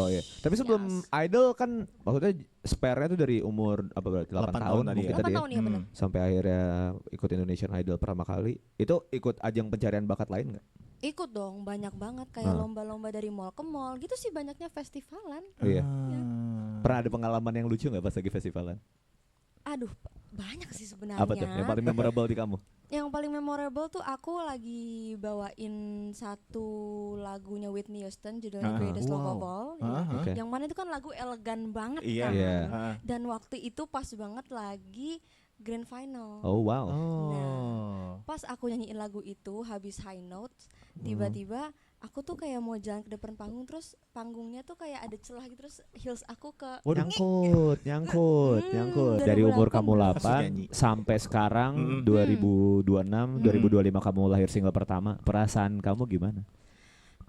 Oh iya. Tapi sebelum Idol kan maksudnya spare-nya tuh dari umur apa berarti 8 tahun tadi mungkin ya. tadi 8 ya. tahun ya benar. Sampai akhirnya ikut Indonesian Idol pertama kali. Itu ikut ajang pencarian bakat lain enggak? Ikut dong, banyak banget kayak lomba-lomba dari mall ke mall gitu sih, banyaknya festivalan. Iya. Ya. Pernah ada pengalaman yang lucu enggak pas lagi festivalan? Aduh, banyak sih sebenarnya. Apa tuh yang paling memorable di kamu? Yang paling memorable tuh aku lagi bawain satu lagunya Whitney Houston judulnya Greatest Love of All. Okay. Yang mana itu kan lagu elegan banget Iya. kan. Iya. Dan waktu itu pas banget lagi grand final. Oh wow. Nah, pas aku nyanyiin lagu itu habis high notes, tiba-tiba aku tuh kayak mau jalan ke depan panggung, terus panggungnya tuh kayak ada celah gitu, terus heels aku ke Nyangkut. Dari umur kamu 8 sampai sekarang 2026, 2025 kamu lahir single pertama. Perasaan kamu gimana?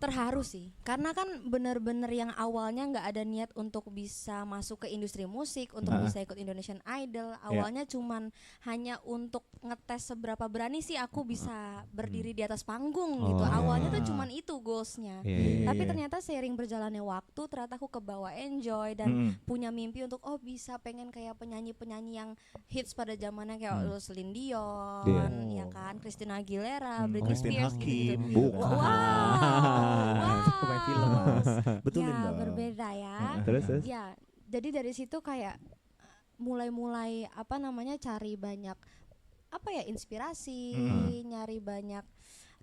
terharu sih, karena kan bener-bener yang awalnya nggak ada niat untuk bisa masuk ke industri musik, untuk bisa ikut Indonesian Idol. Awalnya cuman hanya untuk ngetes seberapa berani sih aku bisa berdiri di atas panggung gitu. Awalnya tuh cuman itu goalsnya. Tapi ternyata seiring berjalannya waktu, ternyata aku kebawa enjoy dan punya mimpi untuk bisa pengen kayak penyanyi-penyanyi yang hits pada zamannya kayak Celine Dion, ya kan, Christina Aguilera, Britney Spears gitu. Pemain film. Betulin ya, dong. berbeda ya. Terus? Ya, jadi dari situ kayak mulai cari banyak inspirasi, nyari banyak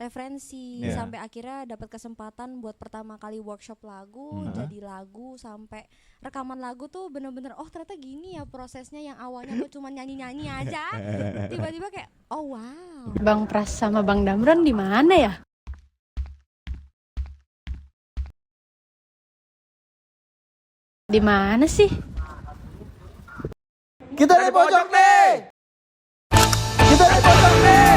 referensi sampai akhirnya dapat kesempatan buat pertama kali workshop lagu, jadi lagu sampai rekaman lagu tuh bener-bener ternyata gini ya prosesnya, yang awalnya aku cuma nyanyi-nyanyi aja, tiba-tiba kayak wow. Bang Pras sama Bang Damron di mana ya? Di mana sih? Kita di pojok nih. Kita di pojok nih.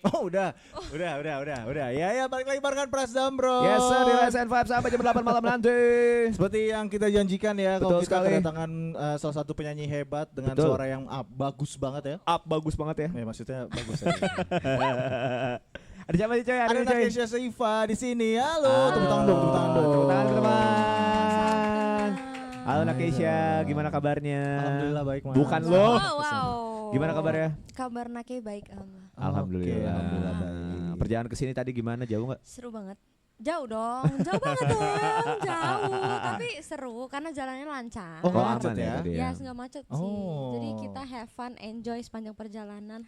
Oh udah. Ya balik lagi barengan Pras Damron. Yes sir, di Rise and Vibe sampai jam 8 malam nanti. Seperti yang kita janjikan ya, Betul kalau kita sekali. kedatangan salah satu penyanyi hebat dengan Betul. suara yang bagus banget ya. Bagus banget ya. Ya maksudnya bagus aja. Ada siapa sih coy? Ada Nakesha Seifa di sini. Halo, tepuk tangan dong, tepuk tangan dong. Tepuk tangan teman. Halo Nakesha, gimana kabarnya? Alhamdulillah baik, Mas. Bukan lo. Wow. Gimana kabarnya? Kabar Nake baik, Alhamdulillah. Oke, alhamdulillah baik. Perjalanan kesini tadi gimana? Jauh nggak? seru banget. Jauh dong, jauh banget dong, jauh. Tapi seru karena jalannya lancar. Oh, aman macet ya? tadi Ya, nggak macet sih. Oh. Jadi kita have fun, enjoy sepanjang perjalanan.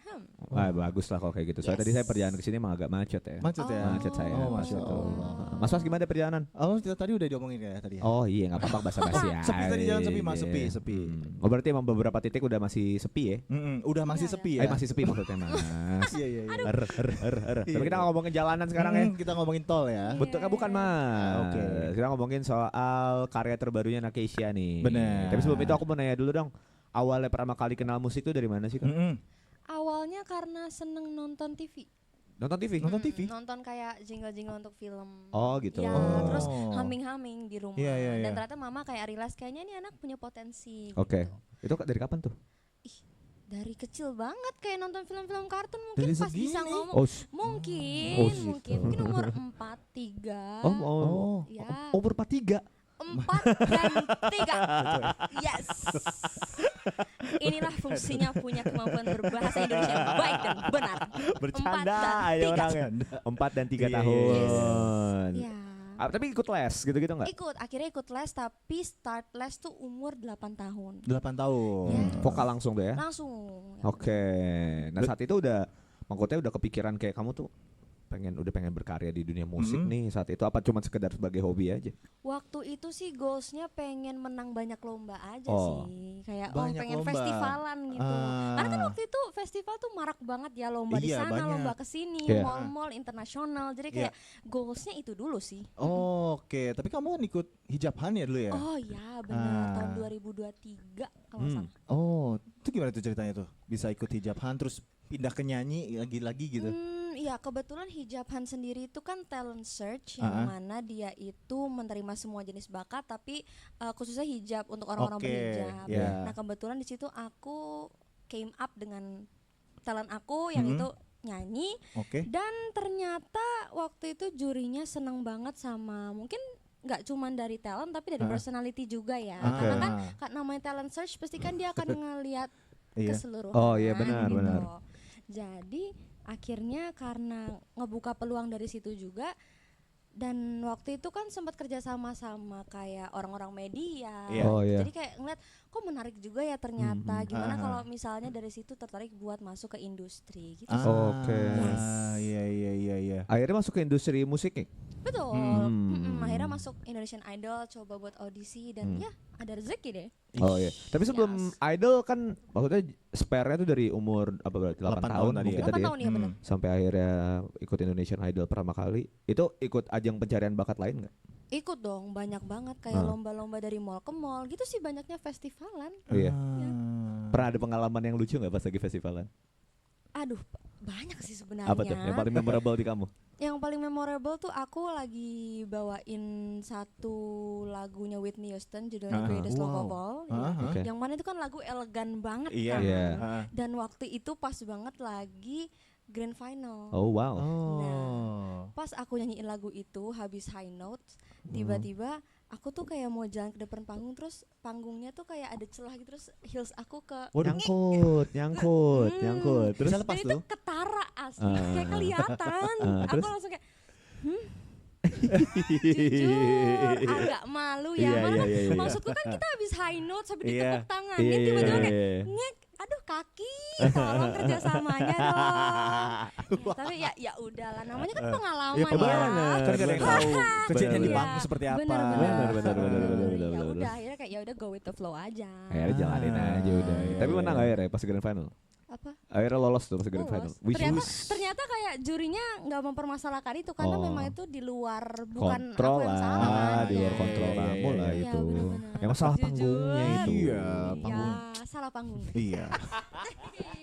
Wah, bagus lah kalau kayak gitu. Soalnya tadi saya perjalanan kesini emang agak macet ya. Macet ya? Macet saya. Oh, macet Masya tuh. Allah. Mas gimana perjalanan? Oh, kita tadi udah diomongin ya tadi ya? Oh iya, nggak apa-apa basa-basi ya. Sepi tadi jalan sepi, Mas, sepi. Oh berarti emang beberapa titik udah masih sepi ya? Udah masih sepi ya? Masih sepi maksudnya Mas. Iya. Tapi kita ngomongin jalanan sekarang ya. Kita ngomongin tol ya. Betul kan bukan Mas? Oke. Kita ngomongin soal karya terbarunya Nakesha nih. Bener. Tapi sebelum itu aku mau nanya dulu dong. Awalnya pertama kali kenal musik tuh dari mana sih Kak? Awalnya karena seneng nonton TV. Nonton TV? Nonton kayak jingle-jingle untuk film. Oh gitu. Ya, terus humming-humming di rumah. Iya. Dan ternyata mama kayak realize kayaknya ini anak punya potensi. Oke. Gitu. Itu dari kapan tuh? Dari kecil banget kayak nonton film-film kartun, mungkin Dari pas segini? bisa ngomong. Oh, Mungkin umur 4, 3. Ya. Umur 43. 4 dan 3. Yes. Inilah fungsinya punya kemampuan berbahasa Indonesia yang baik dan benar. Bercanda 4 dan ya 3. orangnya. 4 dan 3 Iya, tahun. Ya. Tapi ikut les gitu-gitu enggak? Akhirnya ikut les, tapi start les tuh umur 8 tahun. 8 tahun. Ya. Vokal langsung tuh ya? Langsung. Oke. Nah saat itu maksudnya udah kepikiran kayak kamu tuh udah pengen berkarya di dunia musik nih saat itu, apa cuma sekedar sebagai hobi aja? Waktu itu sih goalsnya pengen menang banyak lomba aja sih, kayak pengen lomba. festivalan gitu. Karena kan waktu itu festival tuh marak banget ya, lomba di Iya, sana, banyak. lomba kesini, mall-mall internasional. Jadi kayak goalsnya itu dulu sih. Oke, tapi kamu kan ikut Hijabhan ya dulu ya? Oh ya benar, tahun 2023 kalau nggak salah. Oh, itu gimana tuh ceritanya tuh? Bisa ikut Hijabhan terus pindah ke nyanyi lagi-lagi gitu? Ya kebetulan Hijabhan sendiri itu kan talent search yang mana dia itu menerima semua jenis bakat, tapi khususnya hijab untuk orang-orang berhijab. Nah kebetulan di situ aku came up dengan talent aku yang itu nyanyi. Oke. Dan ternyata waktu itu jurinya seneng banget sama mungkin nggak cuman dari talent tapi dari personality juga ya. Karena kan namanya talent search pasti kan dia akan ngelihat keseluruhan. Oh iya benar gitu. benar. Jadi akhirnya karena ngebuka peluang dari situ juga. Dan waktu itu kan sempat kerja sama kayak orang-orang media. Oh, iya. Jadi kayak ngeliat kok menarik juga ya ternyata. Gimana kalau misalnya dari situ tertarik buat masuk ke industri gitu. Oke. Iya. Akhirnya masuk ke industri musik nih. Betul. Akhirnya masuk Indonesian Idol, coba buat audisi dan ya ada rezeki deh. Oh iya. Tapi sebelum Idol kan maksudnya spare-nya tuh dari umur apa berarti 8 tahun tadi mungkin ya? tadi 8 ya. tahun ya benar. Sampai akhirnya ikut Indonesian Idol pertama kali. Itu ikut ajang pencarian bakat lain enggak? Ikut dong, banyak banget kayak lomba-lomba dari mall ke mall gitu sih, banyaknya festivalan. Iya. Pernah ada pengalaman yang lucu enggak pas lagi festivalan? Aduh, banyak sih sebenarnya. Apa tuh yang paling memorable di kamu? Yang paling memorable tuh aku lagi bawain satu lagunya Whitney Houston judulnya Greatest Love of All. Okay. Yang mana itu kan lagu elegan banget Iya. kan. Iya. Dan waktu itu pas banget lagi grand final. Oh wow. Nah, pas aku nyanyiin lagu itu habis high note, tiba-tiba aku tuh kayak mau jalan ke depan panggung, terus panggungnya tuh kayak ada celah gitu, terus heels aku ke Nyangkut. Terus dan itu ketara asli kayak kelihatan. Aku langsung kayak jujur agak malu ya. Maksudku kan kita habis high note sampai ditepuk tangannya tiba-tiba kayak ngek, aduh kaki, tolong kerjasamanya dong. Tapi ya udahlah, namanya kan pengalaman ya. Kan gak ada yang tahu kejadian di Iya, panggung seperti apa. Benar. Ya udah akhirnya kayak ya udah go with the flow aja. Akhirnya jalanin aja udah. Tapi menang akhirnya pas grand final. Apa? Akhirnya lolos tuh pas grand final. Ternyata kayak jurinya nggak mempermasalahkan itu karena memang itu di luar bukan kontrol aku yang salah kan. di luar kontrol kamu lah Iya, itu. benar-benar. Yang salah Jujur. panggungnya itu. Iya, Ya, salah panggung. Iya.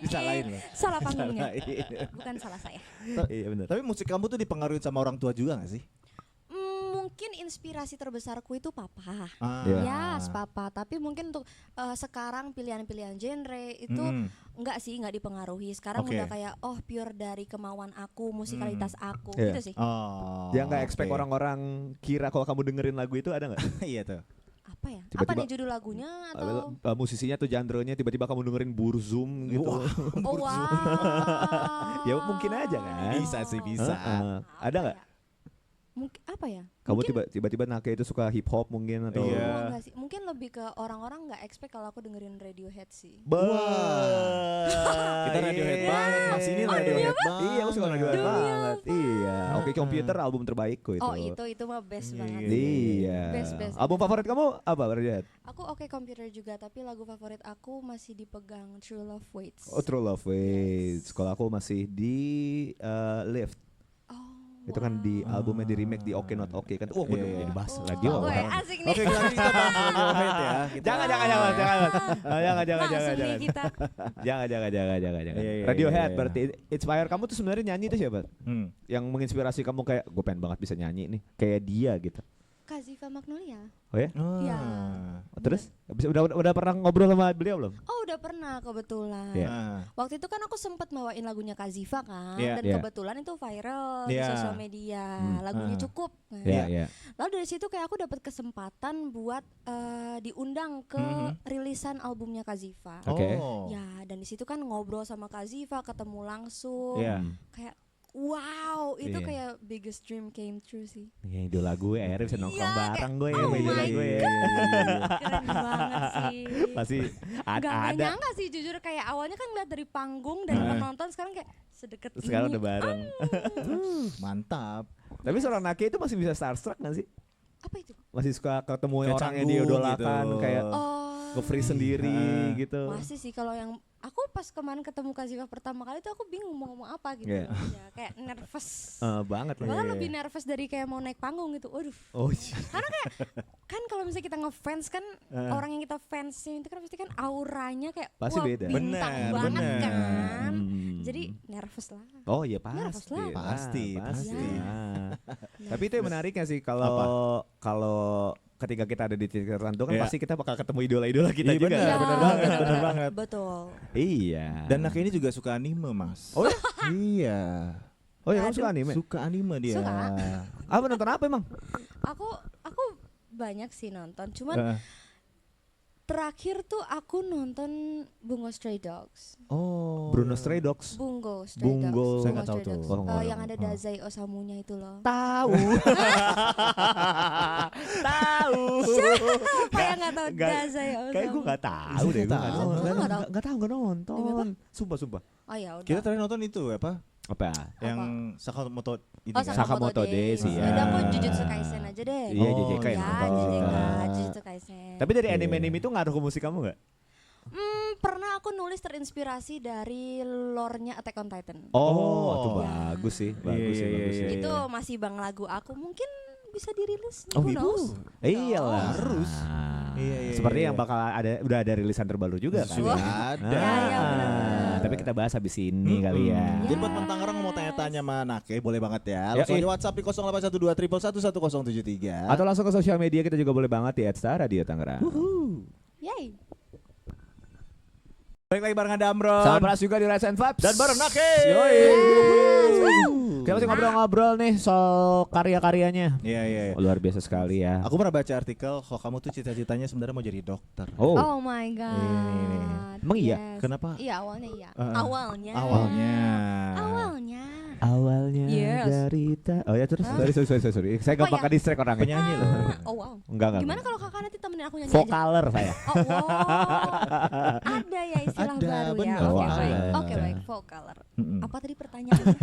Disalahin loh. Salah panggungnya. Bukan salah saya. Iya benar. Tapi musik kamu tuh dipengaruhi sama orang tua juga gak sih? Mungkin inspirasi terbesarku itu papa. Iya. Yes, papa. Tapi mungkin untuk sekarang pilihan-pilihan genre itu enggak dipengaruhi. Sekarang udah kayak pure dari kemauan aku, musikalitas aku gitu sih. Yang nggak expect orang-orang kira kalau kamu dengerin lagu itu ada nggak? Iya tuh. Apa ya? Tiba-tiba- Apa nih judul lagunya atau musisinya tuh genre-nya tiba-tiba kamu dengerin Burzum gitu. Oh wow. Ya mungkin aja kan. Bisa sih, bisa. Ada nggak? Mungkin apa ya? Kamu Mungkin- tiba-tiba Nake itu suka hip hop mungkin atau? Iya. Oh, enggak sih. Mungkin lebih ke orang-orang nggak expect kalau aku dengerin Radiohead sih. Kita Radiohead banget, Mas ini Radiohead banget. Iya, aku suka Radiohead banget. Iya. Oke, Computer album terbaikku itu. Oh, itu mah best banget. Iya. Best. Album favorit kamu apa Radiohead? Aku Computer juga, tapi lagu favorit aku masih dipegang True Love Waits. Oh, True Love Waits. Kalau aku masih di Lift. Itu kan di albumnya di remake di Oke Not Oke kan. Gue udah dibahas lagi Oh, orang. asik nih. Oke, nanti kita bahas Radiohead ya. Jangan. Langsung nih kita. Jangan. Iya. Radiohead berarti inspire kamu tuh sebenarnya nyanyi itu siapa? Hmm. Yang menginspirasi kamu kayak gue pengen banget bisa nyanyi nih kayak dia gitu. Kazifa Magnolia. Oh ya? Iya. Terus udah pernah ngobrol sama beliau belum? Oh, udah pernah kebetulan. Iya. Waktu itu kan aku sempat bawain lagunya Kazifa kan, Iya. dan Iya. kebetulan itu viral di Iya. sosial media. Lagunya cukup. Nah, Iya. lalu dari situ kayak aku dapat kesempatan buat diundang ke rilisan albumnya Kazifa. Oke. Ya, dan di situ kan ngobrol sama Kazifa, ketemu langsung. Iya. Kayak wow, itu Iya. kayak biggest dream came true sih. Ya idola gue akhirnya bisa nongkrong Iya, bareng gue kayak, ya sama oh idola my gue ya. Keren banget sih. Pasti Gak ada. nyangka sih jujur, kayak awalnya kan ngeliat dari panggung dari penonton, sekarang kayak sedekat ini. Sekarang udah bareng. Mantap. Tapi seorang Nake itu masih bisa starstruck gak sih? Apa itu? Masih suka ketemu Kayak orang yang canggung diidolakan gitu. kayak Oh, nge-free sendiri gitu. masih sih kalau yang aku pas kemarin ketemu Kazifa pertama kali tuh aku bingung mau ngomong apa gitu. Iya. Ya, kayak nervous. Banget lah. Bahkan lebih nervous dari kayak mau naik panggung gitu. Waduh. Oh iya. Karena kayak kan kalau misalnya kita ngefans kan orang yang kita fansin itu kan pasti kan auranya kayak Pasti wah, beda. bintang banget Bener. kan. Jadi nervous lah. Oh iya Nervous pasti. lah. Pasti. Nah. Iya. Tapi itu yang menariknya sih kalau ketika kita ada di titik tertentu kan Iya. pasti kita bakal ketemu idola-idola kita Iya, juga. benar. Ya, bener banget, bener bener banget. Betul. Iya. Dan Nake ini juga suka anime, Mas. Oh, iya. oh ya kamu Aduh. suka anime? Suka anime dia. Suka. Apa nonton apa emang? Aku banyak sih nonton, cuman Heeh. terakhir tuh aku nonton Bungo Stray Dogs. Oh. Bruno Stray Dogs. Bungo Stray Bungo. Dogs. Saya nggak tahu Stray tuh. Dogs. Oh, nggak Yang tahu. ada Dazai Osamunya itu loh. Tahu. Tahu. Apa yang nggak tahu nggak- Dazai Osamu? Kayak gue nggak tahu deh, gue Nggak nggak tahu. nonton. Nggak tahu? Nggak tahu, nggak nonton. Demi apa? Sumpah. Oh ya udah. Kita terakhir nonton itu apa? Apa? Yang Sakamoto ini Oh, kan? Sakamoto Days, Days. iya. Udah aku Jujutsu Kaisen aja deh. Iya, Oh, JJK yang Ya, nonton JJK, kita. Jujutsu Kaisen. Tapi dari Iya. anime-anime itu ngaruh ke musik kamu nggak? Pernah aku nulis terinspirasi dari lore-nya Attack on Titan. Oh, itu Ya. bagus sih, Iya, bagus sih, iya, bagus iya, sih. Itu masih bang lagu aku, mungkin bisa dirilis. Oh, Who itu? knows? Iyalah. Harus. Nah, Iya, iya, seperti iya. yang bakal ada, udah ada rilisan terbaru juga kan? Sudah Wah. ada. Ya, ya, benar. Tapi kita bahas habis ini kali ya. Jadi buat teman Tangerang mau tanya-tanya sama Nake boleh banget ya. Ya, Langsung aja WhatsApp di 0812 Atau langsung ke sosial media kita juga boleh banget di @radio Tangerang. Yay. Balik lagi barengan Damron. Sama Pras juga di Rise and Vibes. Dan bareng Nake. Yoi. Kita masih ngobrol-ngobrol nih soal karya-karyanya. Iya, iya, iya. Oh, luar biasa sekali ya. Aku pernah baca artikel kalau kamu tuh cita-citanya sebenarnya mau jadi dokter. Oh, Oh my god. Ini. Emang iya? Yes. Kenapa? Iya awalnya iya. Heeh. Awalnya. Awalnya. Awalnya. awalnya Yes. dari Oh ya terus Hah? sorry. Saya gampang ya? ke distract orangnya. Penyanyi loh. Oh wow. Enggak. Gimana kalau kakak nanti temenin aku nyanyi aja? Vokaler saya. Oh wow. Ada ya istilah Ada, baru ya. bener. Oke Oh, baik. ada. Oke baik. Vokaler. Mm-mm. Apa tadi pertanyaannya?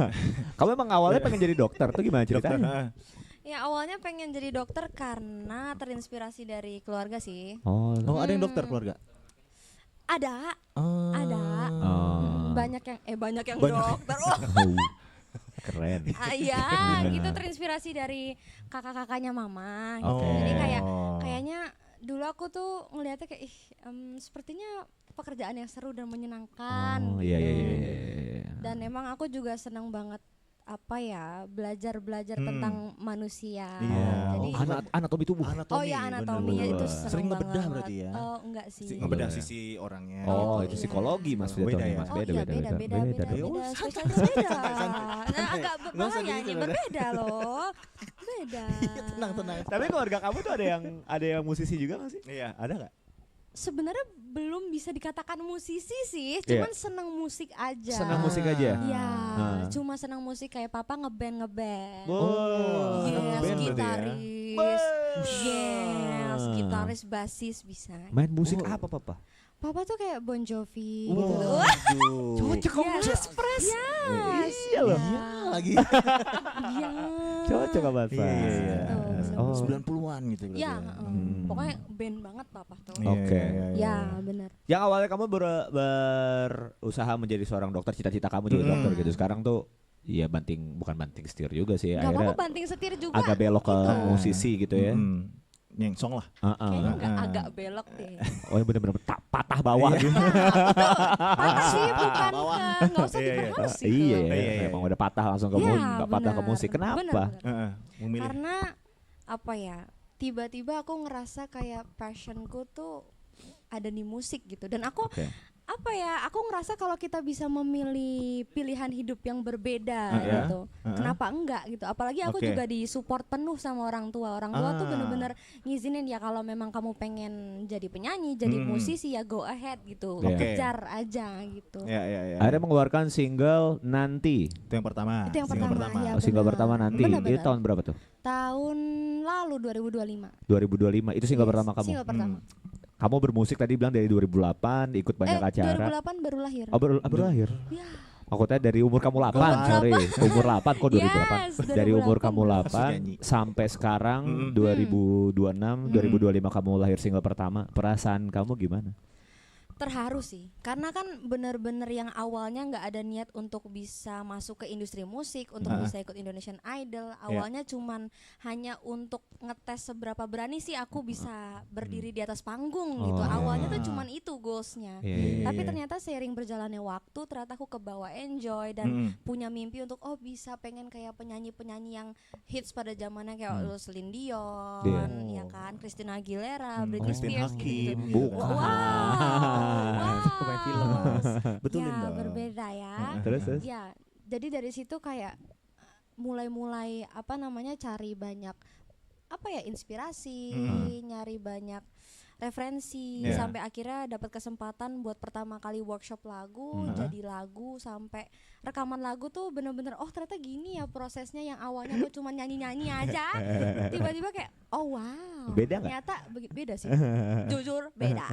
Kamu emang awalnya pengen jadi dokter tuh gimana Dokter. ceritanya? Ya awalnya pengen jadi dokter karena terinspirasi dari keluarga sih. Oh. Oh, ada yang dokter keluarga? Ada. Oh. Ada. Oh. Banyak yang Banyak. dokter. Oh. Keren. Iya, gitu terinspirasi dari kakak-kakaknya mama gitu. Oke. Jadi kayaknya dulu aku tuh ngelihatnya kayak sepertinya pekerjaan yang seru dan menyenangkan. Oh gitu. iya. Dan emang aku juga senang banget belajar tentang manusia. Iya. Jadi Anatomi tubuh. oh ya anatominya bener. itu senang Sering banget. ngebedah berarti ya? Oh enggak sih. Ngebedah sisi orangnya. Oh, Iya. itu psikologi Mas Beda jatuhnya, ya? Mas. Oh iya beda. Ya, oh, Spesialnya beda. santai. Nah, agak Nggak usah berbahaya gitu, nih, udah. berbeda loh. Beda. Tenang. Tapi keluarga kamu tuh ada yang musisi juga nggak sih? Iya, ada nggak? Sebenarnya belum bisa dikatakan musisi sih, Iya. cuman seneng musik aja. Senang musik aja. Iya, Ah. cuma senang musik kayak papa ngeband. Oh, Yes, ngeband berarti ya? gitaris. Yes, gitaris, basis bisa. Main musik Oh. apa papa? Papa tuh kayak Bon Jovi Wow. gitu loh. Cocok sama Yes. Mas Pras. Yes. Iya loh. Iya. Lagi. Iya. Cocok sama Mas Iya, Pras. iya, iya. Betul, Oh. 90-an gitu berarti. Ya, ya. pokoknya band banget papa tuh. Iya, Oke. Ya, benar. Yang awalnya kamu berusaha menjadi seorang dokter, cita-cita kamu jadi dokter gitu. Sekarang tuh iya bukan banting setir juga sih. Gak apa-apa Akhirnya banting setir juga. agak belok ke Gitu. musisi gitu ya. Nyengsong lah. Kayaknya Ah. agak belok deh. Oh ya bener-bener patah bawah Iya. gitu. Patah sih bukan Bawah. ke nggak usah Iya, iya. diperhalus sih. Iya, tuh. Iya. emang udah patah langsung ke Iya, musik, nggak patah ke benar. musik. Kenapa? Benar. Memilih. Karena apa ya? Tiba-tiba aku ngerasa kayak passionku tuh ada di musik gitu. Dan aku Oke. aku ngerasa kalau kita bisa memilih pilihan hidup yang berbeda Iya. gitu. Kenapa enggak gitu? Apalagi aku Oke. juga disupport penuh sama orang tua. Orang tua tuh Ah. bener-bener ngizinin ya kalau memang kamu pengen jadi penyanyi, jadi musisi ya go ahead gitu. Iya. Oke. Kejar aja gitu. Ya. Akhirnya mengeluarkan single Nanti. Itu yang pertama. Itu yang Single pertama, ya. Oh, single benar. pertama Nanti. Benar, Itu benar. tahun berapa tuh? Tahun lalu 2025. 2025. Itu single Yes, pertama kamu. Single pertama. Kamu bermusik tadi bilang dari 2008, ikut banyak acara. 2008 baru lahir. Oh, baru lahir. Ya. Aku tadi dari umur kamu 8, Umur sorry. Umur 8 kok 2008. Yes, Dari umur 2008. kamu Masih 8 nyanyi. sampai sekarang 2026, 2025 kamu lahir single pertama. Perasaan kamu gimana? Terharu sih, karena kan bener-bener yang awalnya nggak ada niat untuk bisa masuk ke industri musik, untuk bisa ikut Indonesian Idol. Awalnya cuman hanya untuk ngetes seberapa berani sih aku bisa berdiri di atas panggung gitu. Awalnya tuh cuman itu goalsnya. Tapi ternyata seiring berjalannya waktu, ternyata aku kebawa enjoy dan punya mimpi untuk bisa pengen kayak penyanyi-penyanyi yang hits pada zamannya kayak Celine Dion, ya kan, Christina Aguilera, Britney Spears gitu. Pemain film Mas. Betulin ya, dong. berbeda ya. Terus? Ya, jadi dari situ kayak mulai cari banyak inspirasi, nyari banyak referensi sampai akhirnya dapat kesempatan buat pertama kali workshop lagu, jadi lagu sampai rekaman lagu tuh bener-bener ternyata gini ya prosesnya, yang awalnya aku cuma nyanyi-nyanyi aja tiba-tiba kayak wow, beda nggak? ternyata beda sih, jujur beda.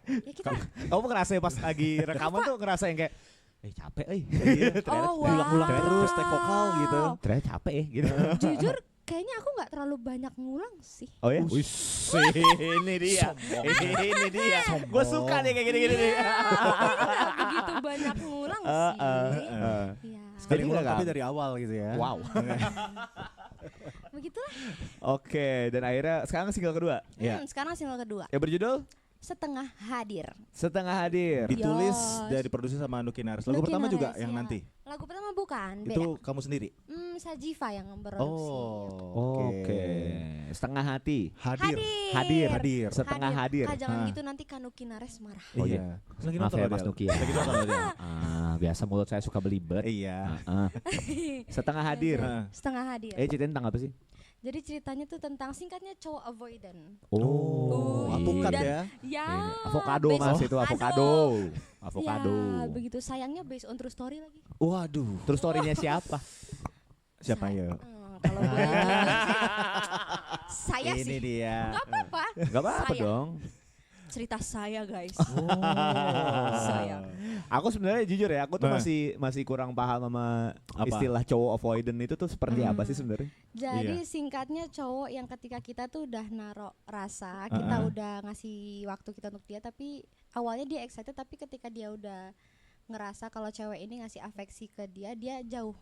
Ya kita Kamu ngerasa pas lagi rekaman tuh ngerasa yang kayak capek ulang-ulang terus take vokal gitu. Ternyata capek gitu. Jujur kayaknya aku nggak terlalu banyak ngulang sih. Oh ya? Ini dia. Ini dia. Gue suka nih kayak gini-gini nih. Nggak begitu banyak ngulang sih. Ya. Sekali Jadi ngulang nggak- tapi dari awal gitu ya. Wow. Begitulah. Oke, dan akhirnya sekarang single kedua Sekarang single kedua, yang berjudul Setengah Hadir. Setengah Hadir. Ditulis Yos. dari produksi sama Nuki Nares. Lagu Nuki pertama juga Nares, yang ya. nanti. Lagu pertama bukan, beda. Itu kamu sendiri. Sajiva yang produksi. Oke. Setengah hati. Hadir. Hadir. Setengah hadir. Kak, jangan gitu nanti Nuki Nares marah. Oh iya. Lagi Maaf nonton ya loh Mas dia. Nuki ya. Lagi nonton loh dia. Biasa mulut saya suka belibet. Iya. Setengah hadir. Setengah Hadir. Ceritain tentang apa sih? Jadi ceritanya tuh tentang, singkatnya cowok avoidant. Alpukat Dan- ya. Ya. Avocado based- Mas, itu avocado. Avocado. Ya, begitu, sayangnya based on true story lagi. Waduh. Terus story-nya siapa? Siapa ya? Kalau gue jujur sih, saya Ini sih dia. nggak apa-apa. Gak apa-apa Saya. dong. Cerita saya guys. Saya. Aku sebenarnya jujur ya, aku tuh masih kurang paham sama Apa? istilah cowok avoidant itu tuh seperti apa sih sebenarnya? Jadi singkatnya cowok yang ketika kita tuh udah naruh rasa, kita udah ngasih waktu kita untuk dia, tapi awalnya dia excited, tapi ketika dia udah ngerasa kalau cewek ini ngasih afeksi ke dia, dia jauh.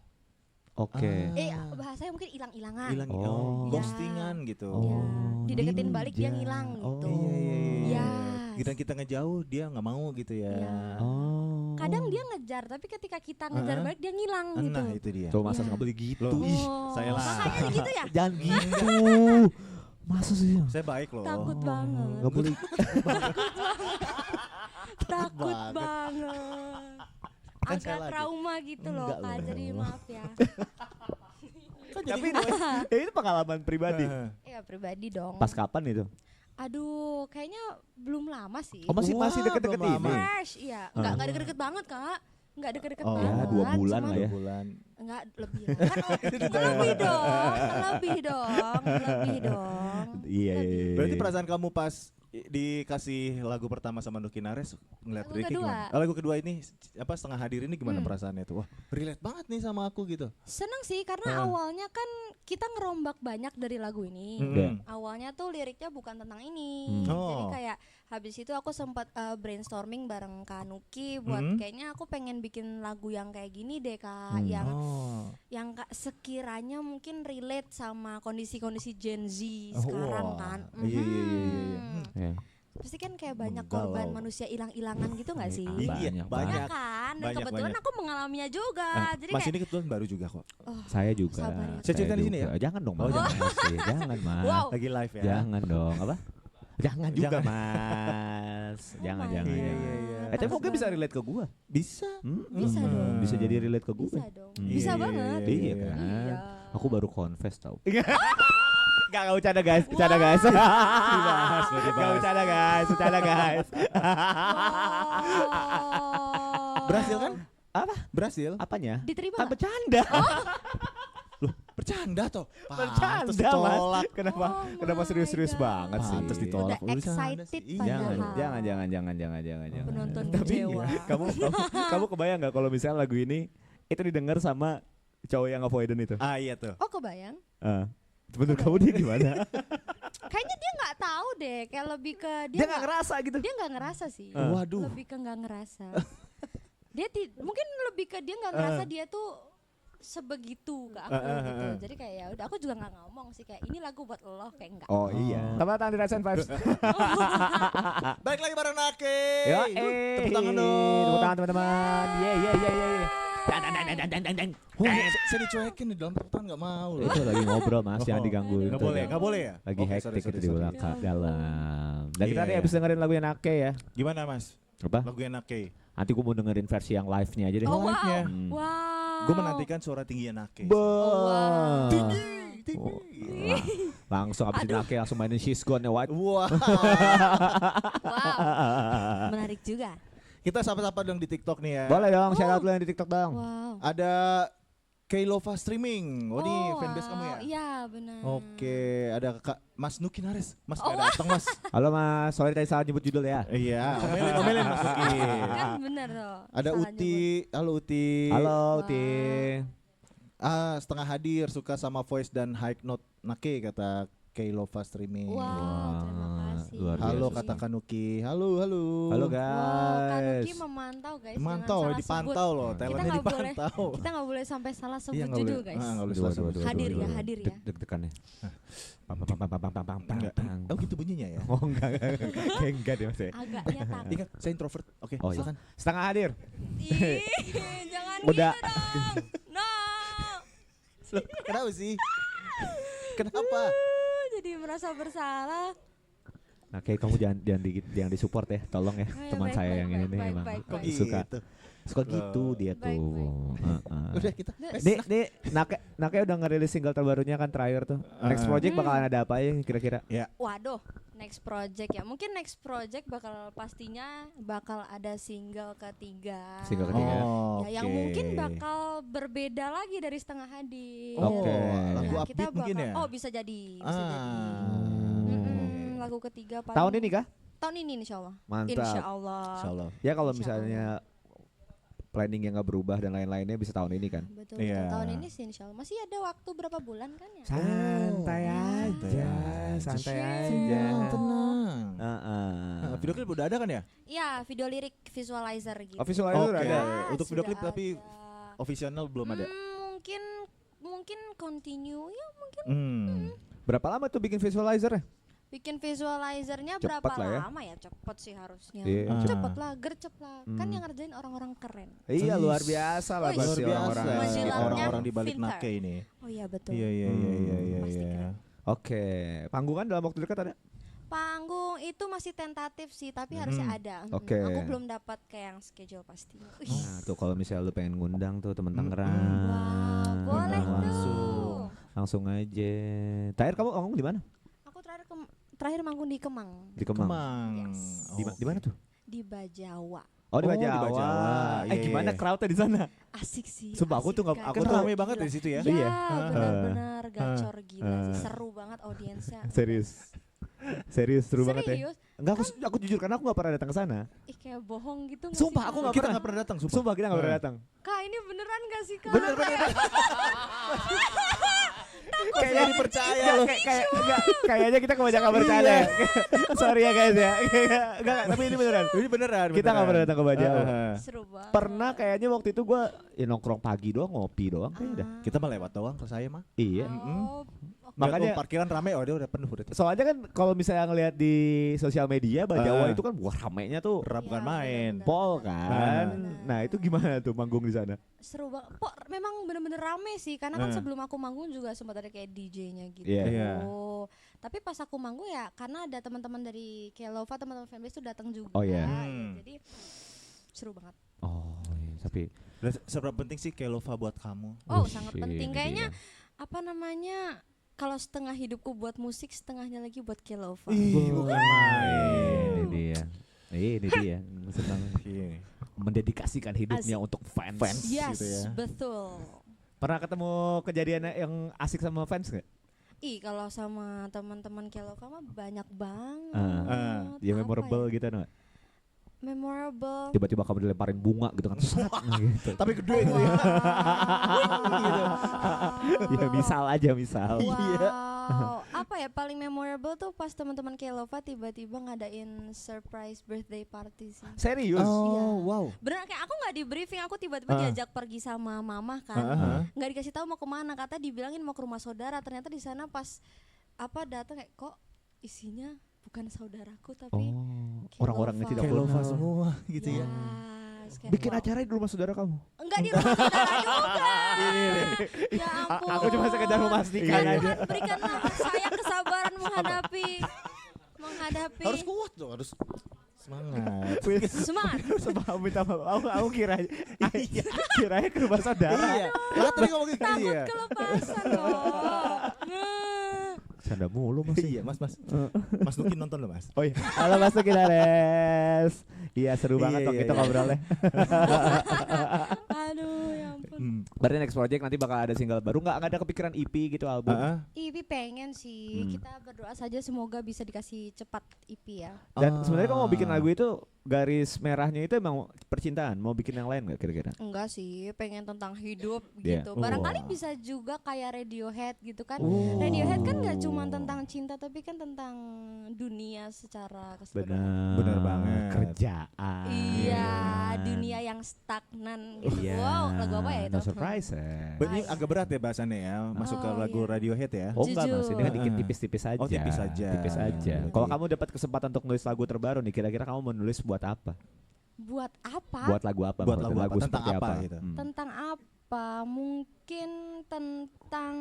Oke. Bahasanya mungkin hilang-hilangan. Hilang Ya. ghostingan gitu. Ya, dideketin balik dia ngilang gitu. Iya. Yes. Kita kita ngejauh dia nggak mau gitu ya. Ya. Oh. Kadang dia ngejar, tapi ketika kita ngejar balik dia ngilang gitu. Nah itu dia. Tuh masa Iya. nggak boleh gitu. Loh. Ih, Saya lah. Makanya gitu ya. jangan gitu. Masa sih? Saya baik loh. Takut banget. Nggak boleh. Takut banget. Kan saya Agak lagi. trauma gitu loh Enggak Kak, loh. jadi maaf ya. Tapi itu pengalaman pribadi. Ya pribadi dong. Pas kapan itu? Aduh, kayaknya belum lama sih. Oh masih Wah, deket-deket belum ini? lama. Fresh, iya. Enggak deket-deket banget Kak. Enggak deket-deket Oh, banget. ya 2 bulan cuman- lah ya. Bulan. Enggak, lebih lah. Kan lebih dong. Iya. Berarti perasaan kamu pas dikasih lagu pertama sama Nuki Nares ngeliat Lagu Ricky kedua. gimana? Lagu kedua ini setengah hadir ini gimana perasaannya tuh? Wah, relate banget nih sama aku gitu. Seneng sih karena awalnya kan kita ngerombak banyak dari lagu ini. Awalnya tuh liriknya bukan tentang ini. Jadi Oh. kayak habis itu aku sempat brainstorming bareng Kak Nuki buat kayaknya aku pengen bikin lagu yang kayak gini deh Kak, yang sekiranya mungkin relate sama kondisi-kondisi Gen Z sekarang kan. Iya. Pasti kan kayak banyak Menggalau. korban manusia hilang-hilangan gitu nggak sih? Iya, Banyak, banyak. Ya kan, dan Banyak, kebetulan banyak. aku mengalaminya juga. Jadi Mas kayak ini kebetulan baru juga kok. Saya juga. Sabar ya. Saya cerita di sini juga. Jangan dong, Mas. Oh, Jangan, Mas. Wow. Lagi live ya. Jangan dong, apa? Jangan juga, Jangan. Mas. Jangan, my jangan. God. jangan. Iya. Tapi mungkin bisa relate ke gua. Bisa. Bisa dong. Bisa jadi relate ke gua. Bisa dong. Hmm. Bisa Iya, banget. iya, Iya kan. Iya. Aku baru confess tau. Gak bercanda guys, bercanda guys. Dibahas, Gak bercanda guys, bercanda guys. Berhasil kan? Apa? Berhasil. Apanya? Diterima Kan nggak? bercanda. Bercanda toh. Bercanda Pantes mas. ditolak. Kenapa? Oh Kenapa my serius-serius God. banget sih? Pantes ditolak. Udah Bercanda excited sih. padahal. Jangan. Penonton Tapi kecewa. kamu kebayang nggak kalau misalnya lagu ini itu didengar sama cowok yang avoidant itu? Ah iya tuh. Oh kebayang? Menurut kamu dia gimana? Kayaknya dia nggak tahu deh, kayak lebih ke Dia nggak ngerasa gitu. Dia nggak ngerasa sih. Waduh. Lebih ke nggak ngerasa. Dia mungkin lebih ke dia nggak ngerasa dia tuh sebegitu ke aku gitu. Jadi kayak ya udah, aku juga nggak ngomong sih kayak ini lagu buat lo, kayak enggak. Oh iya. Tepuk tangan dirasain vibes. Baik lagi bareng Nake. Yo, Tepuk tangan dong. Tepuk tangan teman-teman. Ye. Saya dicuekin di dalam tepuk tangan nggak mau loh. Itu lagi ngobrol Mas, jangan diganggu. Nggak boleh, nggak boleh ya. Lagi Oke, hektik sorry, itu di sorry. belakang dalam. Dan kita Iya, tadi iya. habis dengerin lagunya Nake ya. Gimana Mas? Apa? Lagunya Nake. Nanti gue mau dengerin versi yang live-nya aja deh. Oh wow. live-nya. Wow. Gue menantikan suara tingginya Nake. Bah. Tinggi. Oh, langsung abis Nake langsung mainin She's Gone ya White. Wah. Wow. Menarik juga. Kita sapa-sapa dong di TikTok nih ya. Boleh dong, shout out lu yang di TikTok dong. Wow. Ada Kailova Streaming. Oh, ini fanbase kamu ya? Iya benar. Oke, ada Kak Mas Nuki Nares. Mas Oh, nggak datang Mas. Halo Mas, sorry tadi salah nyebut judul ya. Iya, omelin Mas Nuki. Kan benar loh. Ada Salah Uti, halo Uti. Halo Wow. Uti. Setengah hadir, suka sama voice dan high note Nake kata Kailova Streaming. Wow, terima kasih. luar Halo biasa. kata Kanuki. Halo. Halo Wow, guys. Kanuki memantau guys. Memantau, jangan salah dipantau sebut. loh, Kita talentnya nggak boleh, dipantau. kita nggak boleh sampai salah sebut Iya, nggak judul boleh. guys. Nggak boleh Dua, salah dua, sebut. dua, Hadir dua, ya, dua. hadir ya. Deg-degan ya. Enggak. Oh gitu bunyinya ya. Oh enggak. Kayak enggak deh Mas ya. Agaknya takut. Ingat, saya introvert. Oke, Oh, iya. silakan. Setengah hadir. Ih, jangan Udah. gitu dong. No. Kenapa sih? Kenapa? Jadi merasa bersalah. Nah, kayak kamu jangan disupport ya, tolong ya. Ayo, Teman baik, saya baik, yang baik, ini baik, emang baik, Kok baik. suka gitu? suka gitu dia Baik, tuh. Heeh. Udah kita. Nih Nake udah ngerilis single terbarunya kan terakhir tuh. Next project bakalan ada apa ya kira-kira? Waduh, next project ya. Mungkin next project pastinya bakal ada single ketiga. Single ketiga. Ya, yang mungkin bakal berbeda lagi dari setengah hadir. Oke. Lagu Ya, upbeat mungkin ya? Oh, bisa jadi, bisa jadi. Lagu ketiga paling- Tahun ini kah? Tahun ini insya Allah. Mantap. Insya Allah. Insyaallah. Ya kalau Insya misalnya planning yang nggak berubah dan lain-lainnya bisa tahun ini kan. Betul, Iya. tahun ini sih insya Allah. Masih ada waktu berapa bulan kan ya? Santai aja, santai aja. Tenang. Heeh. Video klip udah ada kan ya? Iya, video lirik visualizer gitu. Oh, visualizer Oke. ada. Untuk video sudah klip tapi ada. official belum ada. Mungkin continue ya, mungkin Berapa lama tuh bikin visualizer? bikin visualizernya Cepet berapa lah ya. lama ya? Cepet sih harusnya. Iya, Cepet lah, gercep lah. Kan yang ngerjain orang-orang keren. Iya Wih. luar biasa lah Wih. pasti Luar biasa orang-orang. Menjilatnya orang-orang di balik pintar. Nake ini. Oh iya betul. Iya. Pasti keren. Oke, panggungan dalam waktu dekat ada? Panggung itu masih tentatif sih, tapi harusnya ada. Oke. Aku belum dapat kayak yang schedule pasti. Nah, tuh kalau misalnya lu pengen ngundang tuh temen Tangerang. Wow, boleh langsung. tuh. Langsung aja. Terakhir kamu ngomong di mana? Aku terakhir manggung di Kemang, Di Kemang. Yes. Di mana tuh? di Bajawa. Oh di Oh, di Bajawa. Bajawa. Iya, Gimana iya. crowdnya di sana? Asik sih. Sumpah, aku asik tuh nggak- sekali. aku Kan tuh- rame banget di situ ya. Iya, Iya. benar-benar gacor gila sih, seru banget audiensnya. Serius. Serius seru banget ya. Serius? Enggak, aku jujur karena aku nggak pernah datang ke sana. Ih kayak bohong gitu nggak Sumpah, sih, aku Kak? nggak Kita pernah. nggak pernah datang, Sumpah kita nggak pernah datang. Kak ini beneran gak sih Kak? Bener. Kayaknya dipercaya loh. Kayaknya kita kebanyakan bercanda ya. Sorry ya guys ya. Enggak, tapi ini beneran. Ini beneran. Kita nggak pernah datang ke Bajawa. Seru banget. Pernah kayaknya waktu itu gue nongkrong pagi doang, ngopi doang kayaknya dah. Kita mah lewat doang ke saya mah. Iya. Oh, Makanya- Makanya parkiran rame, oh dia udah penuh udah. Soalnya kan kalau misalnya ngelihat di sosial media Bajawa Ah. itu kan wah ramenya tuh Rap bukan Iya, main. bener-bener. pol kan. Benar. Nah itu gimana tuh manggung di sana? seru banget. Memang bener-bener rame sih, karena kan Eh. sebelum aku manggung juga sempat ada kayak DJ-nya gitu. Iya. Iya. Tapi pas aku manggung ya karena ada teman-teman dari Kelova, teman-teman fanbase tuh datang juga. Oh, iya. Jadi seru banget. Oh iya, tapi Dan seberapa penting sih Kelova buat kamu? Oh, Wih, sangat ini penting. dia. Kayaknya apa namanya? Kalau setengah hidupku buat musik, setengahnya lagi buat Kelova. Ih, bukan main. Ini dia. Ini dia. Senang Ini. mendedikasikan hidupnya Asik. untuk fans. Yes, gitu ya. betul. Pernah ketemu kejadian yang asik sama fans nggak? Ih, kalau sama teman-teman Kelova mah banyak banget. Yang Apa memorable ya? gitu no? Memorable. Tiba-tiba kamu dilemparin bunga gitu kan. Set, gitu. Tapi gede itu ya. Ya misal aja misal. Wow, apa ya paling memorable tuh pas teman-teman Kelova tiba-tiba ngadain surprise birthday party sih. Serius? Iya. Wow. Beneran kayak aku nggak di briefing, aku tiba-tiba diajak pergi sama mama kan, nggak dikasih tahu mau kemana, kata dibilangin mau ke rumah saudara, ternyata di sana pas apa datang kayak kok isinya bukan saudaraku tapi orang-orang yang tidak Kelova kenal. semua gitu ya. Bikin acara di rumah saudara kamu? Enggak di rumah saudara juga. Ya ampun. Aku cuma sekedar memastikan Ya aja. Tuhan, berikanlah saya kesabaran menghadapi. Harus kuat dong, harus semangat. Semangat. Sebab minta maaf, aku kiranya ke rumah saudara. Iya. Lah tadi ngomong gitu Takut ya. kelepasan loh. Canda mulu Mas. Iya, Mas. Mas Nuki nonton loh, Mas. Oh iya. Halo Mas Nuki Lares. Iya seru banget Iya, kok iya, kita iya. ngobrolnya. Aduh ya ampun. Berarti next project nanti bakal ada single baru, nggak ada kepikiran EP gitu album? EP pengen sih. Kita berdoa saja semoga bisa dikasih cepat EP ya. Dan sebenarnya kamu mau bikin lagu itu garis merahnya itu emang percintaan, mau bikin yang lain nggak kira-kira? Enggak sih, pengen tentang hidup Iya. gitu. Barangkali Wah. bisa juga kayak Radiohead gitu kan. Radiohead kan nggak cuma tentang cinta tapi kan tentang dunia secara keseluruhan. Bener banget. Kerjaan. Iya, dunia yang stagnan gitu. Iya. Wow, lagu apa ya itu? No surprise ya. Ini agak berat ya bahasannya ya, masuk ke Oh, lagu iya. Radiohead ya. Oh enggak Mas, ini kan Jujur. dikit tipis-tipis aja. Oh, tipis aja. Tipis aja. Oke. Kalau kamu dapat kesempatan untuk nulis lagu terbaru nih, kira-kira kamu mau nulis buat apa? Buat apa? Buat lagu apa? Buat Maksudnya lagu apa? Tentang seperti apa gitu? Tentang apa? Mungkin tentang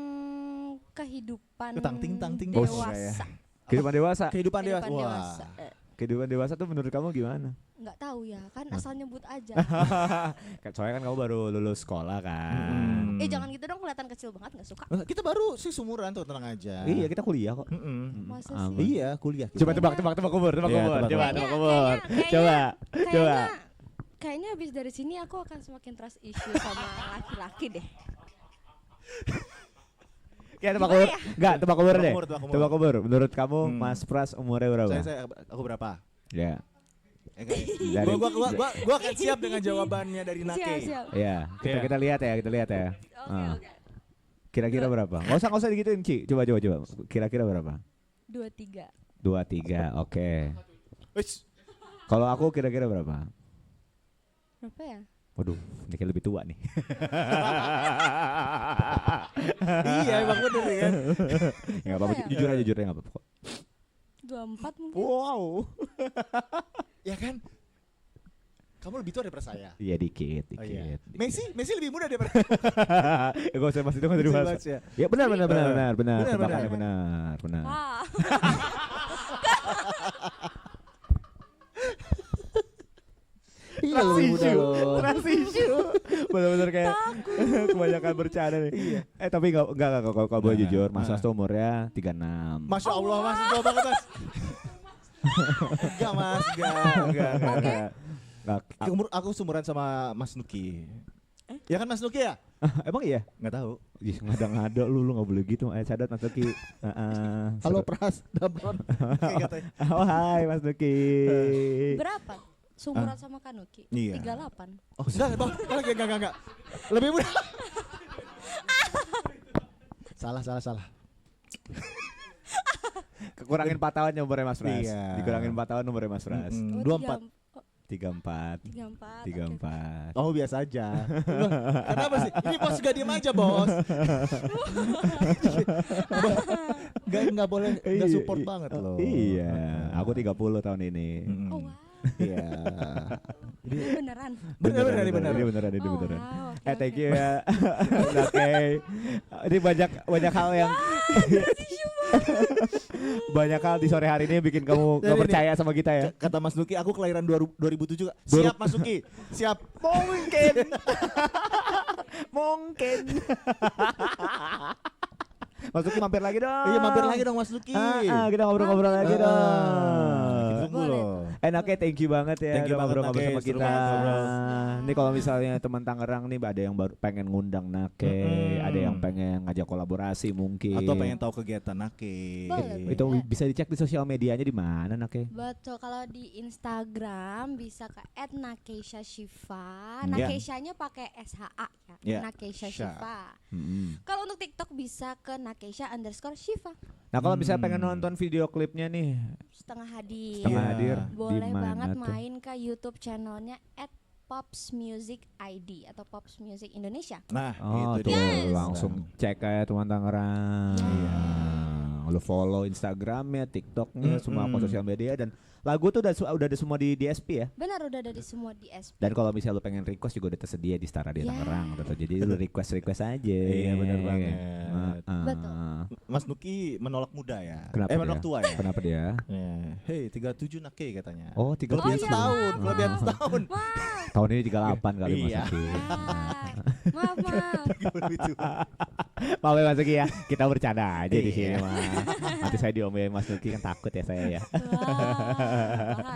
kehidupan Tentang ting-tang dewasa. Kehidupan dewasa. Kehidupan dewasa. Kehidupan Wah. dewasa. Kehidupan dewasa tuh menurut kamu gimana? Nggak tahu ya, kan asal nyebut aja. Soalnya kan kamu baru lulus sekolah kan. Jangan gitu dong, kelihatan kecil banget, nggak suka. Kita baru sih sumuran tuh, tenang aja. Iya kita kuliah kok. Masa Aman. sih? Iya, kuliah. Coba tebak umur, Iya, coba tebak tebak umur. umur. Kayaknya- Coba. Kayaknya abis dari sini aku akan semakin trust issue sama laki-laki deh. Ya tebak Gimana umur. ya? Enggak, tebak umur deh. Tebak umur. Tebak umur. Menurut kamu Mas Pras umurnya berapa? Aku berapa? Ya. Dari gua akan siap dengan jawabannya dari Nake. Siap. Ya, kita lihat ya, kita lihat ya. Oke. Kira-kira berapa? Nggak usah digituin Ci. Coba. Kira-kira berapa? 23. 23, oke. Wis. Kalau aku kira-kira berapa? Berapa ya? Waduh, ini kayak lebih tua nih. Iya, emang bener ya kan. Ya nggak apa-apa, Berapa ya? jujur aja nggak apa-apa kok. 24 mungkin. Wow. Ya kan? Kamu lebih tua daripada saya. Iya dikit. Oh, iya. Dikit. Messi lebih muda daripada Ya gak usah mas itu kan dari mas. ya. Ya benar. Benar, Tebakannya benar. Wah. Iya, lebih muda loh. Transition. Benar-benar kayak kebanyakan bercanda nih. Iya. Tapi enggak kalau boleh jujur, Mas Mas tuh umurnya 36. Masya Allah, Mas, tua banget, Mas. Enggak, Mas, enggak. Aku sumuran sama Mas Nuki. Ya kan Mas Nuki ya? Emang iya? Enggak tahu. Ih, ngada-ngada lu enggak boleh gitu. Cadat Mas Nuki. Halo Pras, Damron. Oh, hai Mas Nuki. Berapa? Sumuran sama Kanuki? Iya. 38. Oh, enggak. Lebih muda. Salah. Kekurangin 4 tahun umurnya Mas Pras. Iya. Dikurangin 4 tahun umurnya Mas Pras. 24. 34. 34. Oh, biasa aja. Kenapa sih? Ini bos juga diem aja, Bos. Enggak boleh, enggak support banget loh. Iya, aku 30 tahun ini. Oh wow. Iya. Ini beneran. Bener. Ini beneran. Oh, wow, oke, Thank oke. you ya. Oke. Ini banyak hal yang banyak hal di sore hari ini bikin kamu gak Jadi percaya sama kita ya. Kata Mas Nuki, aku kelahiran 2007 juga. Siap Mas Nuki, siap. Mungkin. Mas Nuki mampir lagi dong. Iya, mampir lagi dong Mas Nuki. Kita ngobrol-ngobrol lagi dong. Tunggu loh. Enaknya thank you banget ya Thank you udah banget, ngobrol-ngobrol Nake. sama Seru kita. banget ngobrol. Nih kalau misalnya teman Tangerang nih ada yang baru pengen ngundang Nake, ada yang pengen ngajak kolaborasi mungkin. Atau pengen tahu kegiatan Nake. Boleh. Itu bisa dicek di sosial medianya di mana Nake? Betul, kalau di Instagram bisa ke @nakesha_shiva. Ya. Nakeshanya pakai SHA ya. Ya, Nakesha Sha. Shiva. Mm-mm. Kalau untuk TikTok bisa ke nakesha_shiva. Nah kalau misalnya pengen nonton video klipnya nih Setengah hadir. setengah Iya. hadir Boleh di mana banget tuh? main ke YouTube channelnya @popsmusic_id atau Pops Music Indonesia. Nah, Oh itu tuh dia. langsung cek aja teman Tangerang. Iya. Lo follow Instagramnya, TikToknya, semua akun sosial media dan lagu tuh udah ada semua di DSP ya. Benar, udah ada di semua di SP. Dan kalau misalnya lu pengen request juga udah tersedia di Setara di Ya. Tangerang gitu. Jadi lu request aja. Iya, bener banget. Betul. Mas Nuki menolak muda ya. Kenapa menolak dia? tua ya. Kenapa dia? Hei 37 Nake katanya. Oh, 37 Kelebihan iya, setahun, maaf. kelebihan setahun. Tahun ini 38 kali Iya. Mas Uki. Maaf. Maaf ya Mas Uki ya. Kita bercanda aja di sini Iya. mah. Nanti saya diomelin Mas Uki kan takut ya saya ya.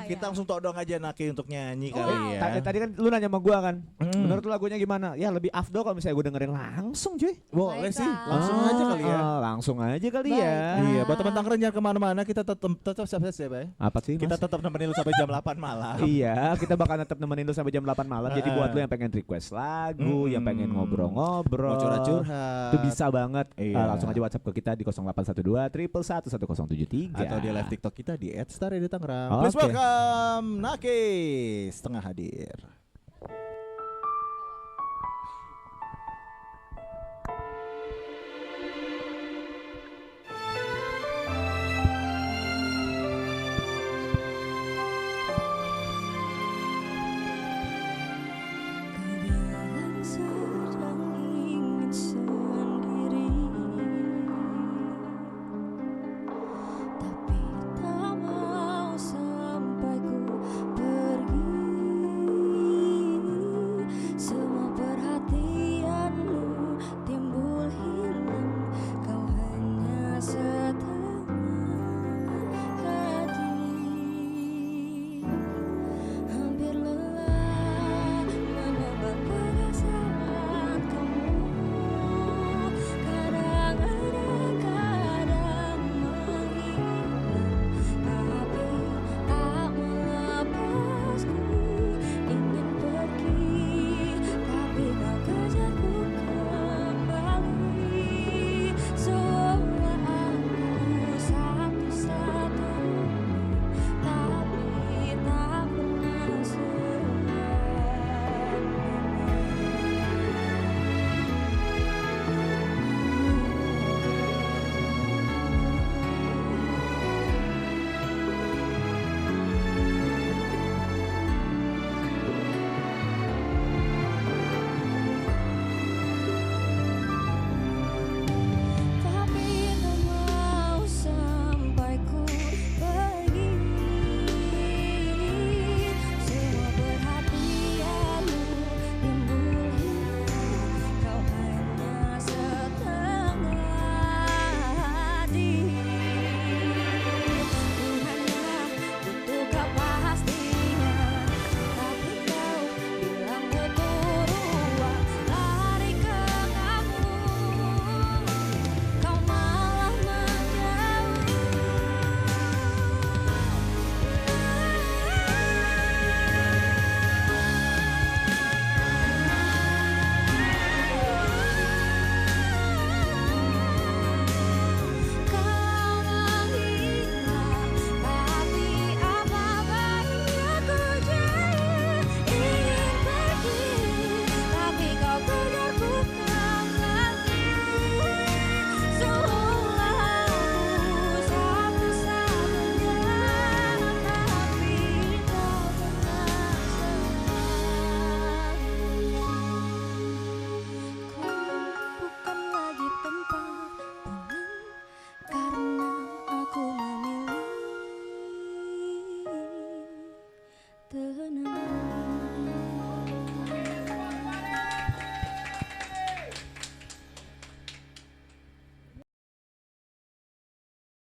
Kita langsung todong aja Nake untuk nyanyi kali Wow. ya. Tadi kan lu nanya sama gua kan. Menurut lu lagunya gimana? Ya lebih afdol kalau misalnya gua dengerin langsung cuy. Boleh sih, Baiklah. langsung aja kali ya. Langsung aja kali ya. Baiklah. Iya, buat teman Tangerang jangan kemana-mana, kita tetap siapa ya? Apa sih Kita Mas? tetap nemenin lu sampai jam 8 malam. Iya, kita bakal tetap nemenin lu sampai jam 8 malam. Jadi buat lu yang pengen request lagu, yang pengen ngobrol-ngobrol, Mau curhat-curhat. itu bisa banget. Iya. Langsung aja WhatsApp ke kita di 0812 111 1073 Atau di live TikTok kita di @starradio Tangerang. Oke. Please welcome Nake setengah hadir.